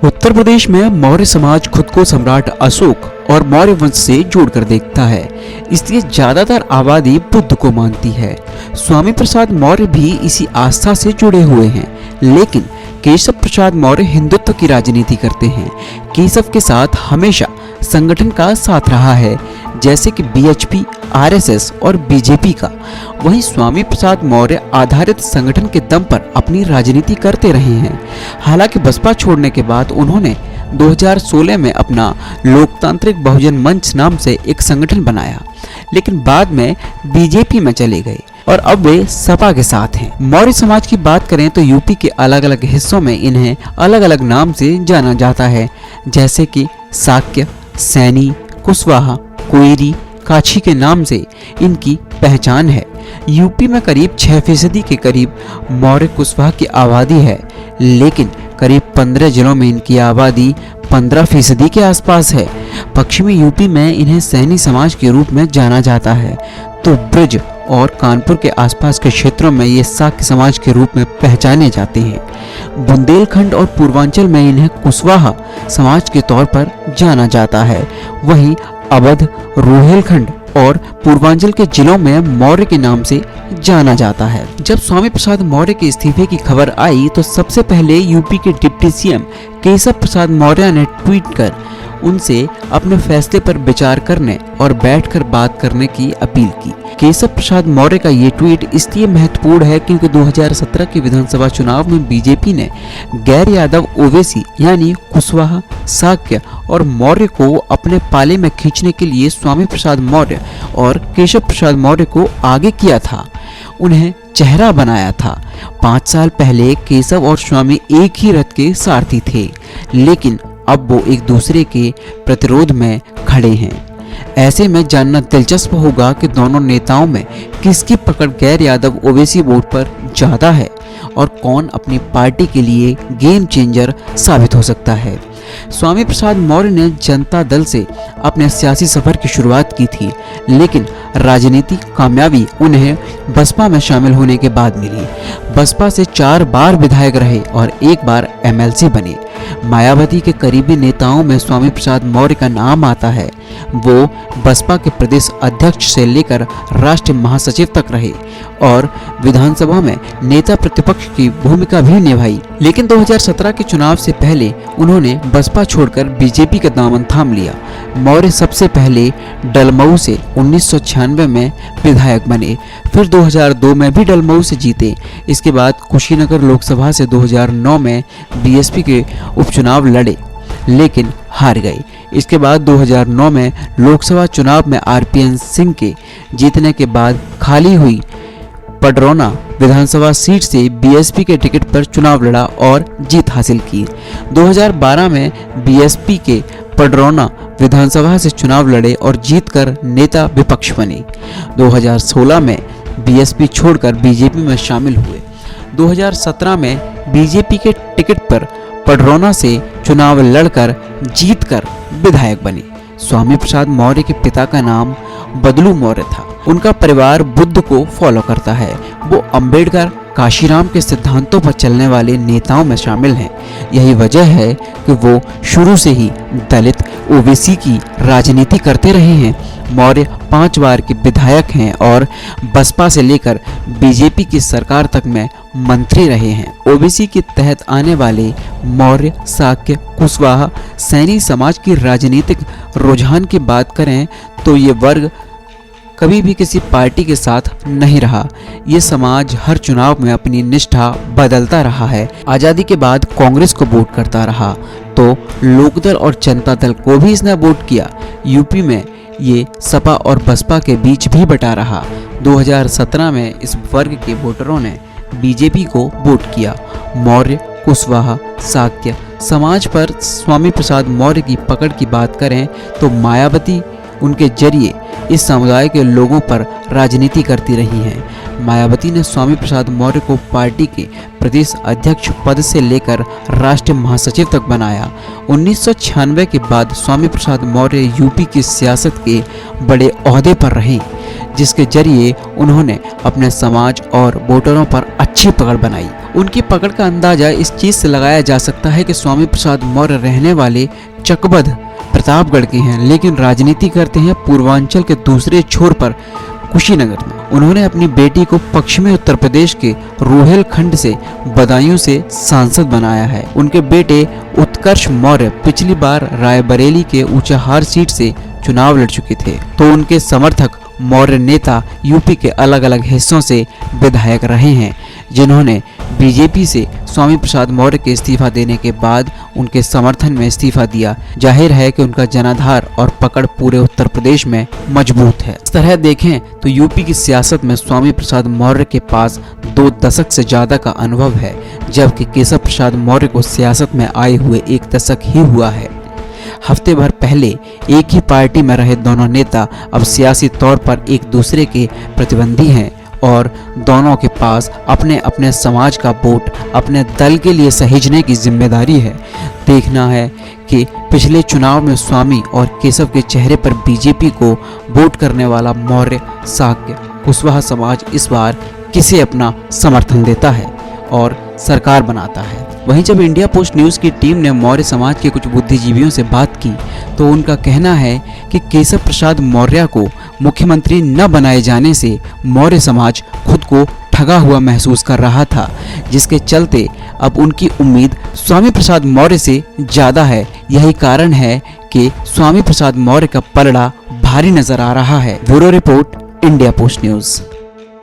उत्तर प्रदेश में मौर्य समाज खुद को सम्राट अशोक और मौर्य वंश से जोड़कर देखता है, इसलिए ज्यादातर आबादी बुद्ध को मानती है। स्वामी प्रसाद मौर्य भी इसी आस्था से जुड़े हुए हैं, लेकिन केशव प्रसाद मौर्य हिंदुत्व की राजनीति करते हैं। केशव के साथ हमेशा संगठन का साथ रहा है, जैसे कि बीएचपी, आरएसएस और बीजेपी का। वहीं स्वामी प्रसाद मौर्य आधारित संगठन के दम पर अपनी राजनीति करते रहे हैं। हालांकि बसपा छोड़ने के बाद उन्होंने 2016 में अपना लोकतांत्रिक बहुजन मंच नाम से एक संगठन बनाया, लेकिन बाद में बीजेपी में चले गए और अब वे सपा के साथ हैं। मौर्य समाज की बात करें तो यूपी के अलग अलग हिस्सों में इन्हें अलग अलग नाम से जाना जाता है, जैसे कि शाक्य, सैनी, कुशवाहा, कोइरी, काछी के नाम से इनकी पहचान है। यूपी में करीब 6% के करीब मौर्य कुशवाहा की आबादी है, लेकिन करीब 15 जिलों में इनकी आबादी 15% के आसपास है। पश्चिमी यूपी में इन्हें सैनी समाज के रूप में जाना जाता है, तो ब्रज और कानपुर के आसपास के क्षेत्रों में ये शाक्य समाज के रूप में पहचाने जाते हैं। बुंदेलखंड और पूर्वांचल में इन्हें कुशवाहा समाज के तौर पर जाना जाता है। वहीं अवध, रोहिलखंड और पूर्वांचल के जिलों में मौर्य के नाम से जाना जाता है। जब स्वामी प्रसाद मौर्य के इस्तीफे की खबर आई तो सबसे पहले यूपी के डिप्टी सीएम केशव प्रसाद मौर्य ने ट्वीट कर उनसे अपने फैसले पर विचार करने और बैठकर बात करने की अपील की। केशव प्रसाद मौर्य का ये ट्वीट इसलिए महत्वपूर्ण है क्योंकि 2017 के विधानसभा चुनाव में बीजेपी ने गैर यादव ओवैसी यानी कुशवाहा, शाक्य और मौर्य को अपने पाले में खींचने के लिए स्वामी प्रसाद मौर्य और केशव प्रसाद मौर्य को आगे किया था, उन्हें चेहरा बनाया था। 5 साल पहले केशव और स्वामी एक ही रथ के सारथी थे, लेकिन अब वो एक दूसरे के प्रतिरोध में खड़े हैं। ऐसे में जानना दिलचस्प होगा कि दोनों नेताओं में किसकी पकड़ गैर यादव ओवैसी वोट पर ज्यादा है और कौन अपनी पार्टी के लिए गेम चेंजर साबित हो सकता है। स्वामी प्रसाद मौर्य ने जनता दल से अपने सियासी सफर की शुरुआत की थी, लेकिन राजनीतिक कामयाबी उन्हें बसपा में शामिल होने के बाद मिली। बसपा से 4 बार विधायक रहे और 1 बार एमएलसी बने। मायावती के करीबी नेताओं में स्वामी प्रसाद मौर्य का नाम आता है। वो बसपा के प्रदेश अध्यक्ष से लेकर राष्ट्रीय महासचिव तक रहे और विधानसभा में नेता प्रतिपक्ष की भूमिका भी निभाई। लेकिन 2017 के चुनाव से पहले उन्होंने बसपा छोड़कर बीजेपी का दामन थाम लिया। मौर्य सबसे पहले डलमऊ से 1996 में विधायक बने, फिर 2002 में भी डलमऊ से जीते। इसके बाद कुशीनगर लोकसभा से 2009 में बीएसपी के उपचुनाव लड़े, लेकिन हार गए। इसके बाद 2009 में लोकसभा चुनाव में आरपीएन सिंह के जीतने के बाद खाली हुई पडरौना विधानसभा सीट से बीएसपी के टिकट पर चुनाव लड़ा और जीत हासिल की। 2012 में बीएसपी के पडरौना विधानसभा से चुनाव लड़े और जीतकर नेता विपक्ष बने। 2016 में बीएसपी छोड़कर बीजेपी में शामिल हुए। 2017 में बीजेपी के टिकट पर पडरौना से चुनाव लड़कर जीतकर विधायक बने। स्वामी प्रसाद मौर्य के पिता का नाम बदलू मौर्य था। उनका परिवार बुद्ध को फॉलो करता है। वो अंबेडकर, काशीराम के सिद्धांतों पर चलने वाले नेताओं में शामिल हैं। यही वजह है कि वो शुरू से ही दलित ओबीसी की राजनीति करते रहे हैं। मौर्य 5 बार के विधायक हैं और बसपा से लेकर बीजेपी की सरकार तक में मंत्री रहे हैं। ओबीसी के तहत आने वाले मौर्य, शाक्य, कुशवाहा, सैनी समाज की राजनीतिक रुझान की बात करें तो ये वर्ग कभी भी किसी पार्टी के साथ नहीं रहा। ये समाज हर चुनाव में अपनी निष्ठा बदलता रहा है। आज़ादी के बाद कांग्रेस को वोट करता रहा तो लोकदल और जनता दल को भी इसने वोट किया। यूपी में ये सपा और बसपा के बीच भी बटा रहा। 2017 में इस वर्ग के वोटरों ने बीजेपी को वोट किया। मौर्य, कुशवाहा, शाक्य समाज पर स्वामी प्रसाद मौर्य की पकड़ की बात करें तो मायावती उनके जरिए इस समुदाय के लोगों पर राजनीति करती रही हैं। मायावती ने स्वामी प्रसाद मौर्य को पार्टी के प्रदेश अध्यक्ष पद से लेकर राष्ट्रीय महासचिव तक बनाया। 1996 के बाद स्वामी प्रसाद मौर्य यूपी की सियासत के बड़े ओहदे पर रहे। जिसके जरिए उन्होंने अपने समाज और वोटरों पर अच्छी पकड़ बनाई। उनकी पकड़ का अंदाजा इस चीज से लगाया जा सकता है कि स्वामी प्रसाद मौर्य रहने वाले चकबध प्रतापगढ़ के हैं, लेकिन राजनीति करते हैं पूर्वांचल के दूसरे छोर पर कुशीनगर में। उन्होंने अपनी बेटी को पश्चिमी उत्तर प्रदेश के रोहिलखंड से बदायूं से सांसद बनाया है। उनके बेटे उत्कर्ष मौर्य पिछली बार रायबरेली के ऊंचाहार सीट से चुनाव लड़ चुके थे, तो उनके समर्थक मौर्य नेता यूपी के अलग अलग हिस्सों से विधायक रहे हैं, जिन्होंने बीजेपी से स्वामी प्रसाद मौर्य के इस्तीफा देने के बाद उनके समर्थन में इस्तीफा दिया। जाहिर है कि उनका जनाधार और पकड़ पूरे उत्तर प्रदेश में मजबूत है। इस तरह देखें तो यूपी की सियासत में स्वामी प्रसाद मौर्य के पास 2 दशक से ज्यादा का अनुभव है, जबकि केशव प्रसाद मौर्य को सियासत में आए हुए 1 दशक ही हुआ है। हफ्ते भर पहले एक ही पार्टी में रहे दोनों नेता अब सियासी तौर पर एक दूसरे के प्रतिद्वंदी हैं और दोनों के पास अपने अपने समाज का वोट अपने दल के लिए सहेजने की जिम्मेदारी है। देखना है कि पिछले चुनाव में स्वामी और केशव के चेहरे पर बीजेपी को वोट करने वाला मौर्य शाक्य कुशवाहा समाज इस बार किसे अपना समर्थन देता है और सरकार बनाता है। वहीं जब इंडिया पोस्ट न्यूज़ की टीम ने मौर्य समाज के कुछ बुद्धिजीवियों से बात की तो उनका कहना है कि केशव प्रसाद मौर्य को मुख्यमंत्री न बनाए जाने से मौर्य समाज खुद को ठगा हुआ महसूस कर रहा था, जिसके चलते अब उनकी उम्मीद स्वामी प्रसाद मौर्य से ज़्यादा है। यही कारण है कि स्वामी प्रसाद मौर्य का पलड़ा भारी नजर आ रहा है। Bureau report, India post news.